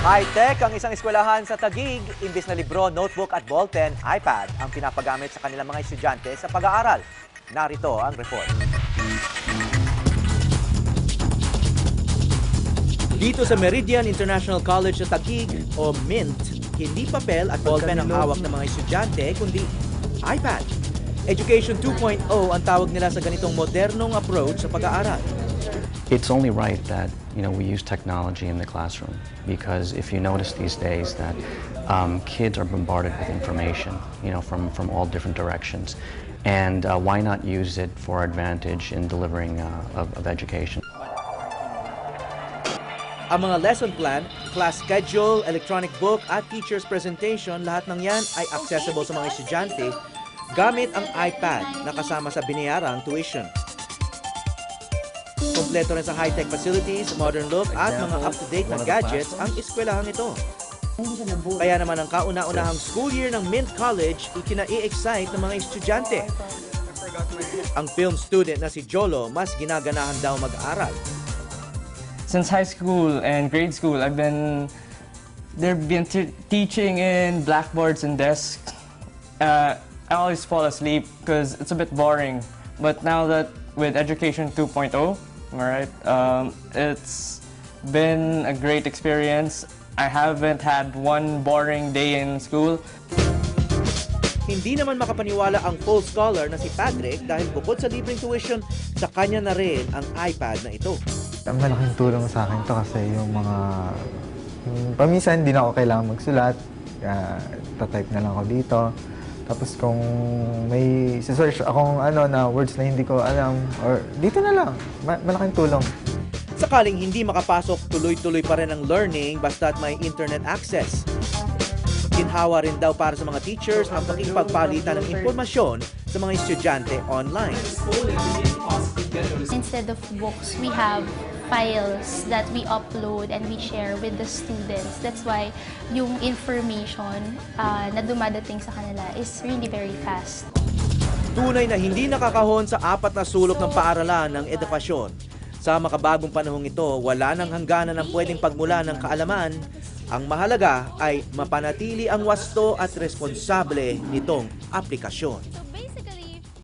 High-tech ang isang eskwelahan sa Taguig. Imbis na libro, notebook at ballpen, iPad ang pinapagamit sa kanilang mga estudyante sa pag-aaral. Narito ang report. Dito sa Meridian International College sa Taguig o MINT, hindi papel at ballpen ang hawak ng mga estudyante kundi iPad. Education 2.0 ang tawag nila sa ganitong modernong approach sa pag-aaral. It's only right that we use technology in the classroom, because if you notice these days that kids are bombarded with information, from all different directions, and why not use it for our advantage in delivering of education? Ang mga lesson plan, class schedule, electronic book at teacher's presentation, lahat ng yan ay accessible sa mga estudyante gamit ang iPad na kasama sa binayarang tuition. Kompleto rin sa high-tech facilities, modern look at mga up-to-date na gadgets ang eskwelahang ito. Kaya naman ang kauna-unahang school year ng MINT College ikina-i-excite ng mga estudyante. Ang film student na si Jolo mas ginaganahan daw mag-aral. Since high school and grade school, they've been teaching in blackboards and desks. I always fall asleep because it's a bit boring. But now that with Education 2.0, it's been a great experience. I haven't had one boring day in school. Hindi naman makapaniwala ang full scholar na si Patrick dahil bukod sa libreng tuition, sa kanya na rin ang iPad na ito. Ang malaking tulong sa akin to kasi paminsan hindi na ako kailangan magsulat, tatype na lang ako dito. Tapos kung may search akong na words na hindi ko alam, or dito na lang, malaking tulong. Sakaling hindi makapasok, tuloy-tuloy pa rin ang learning basta't may internet access. Ginhawa rin daw para sa mga teachers ang pakikipagpalitan ng impormasyon sa mga estudyante online. Instead of books, we have files that we upload and we share with the students. That's why yung information na dumadating sa kanila is really very fast. Tunay na hindi nakakahon sa apat na sulok ng paaralan ng edukasyon. Sa makabagong panahong ito, wala nang hangganan ng pwedeng pagmula ng kaalaman. Ang mahalaga ay mapanatili ang wasto at responsable nitong aplikasyon.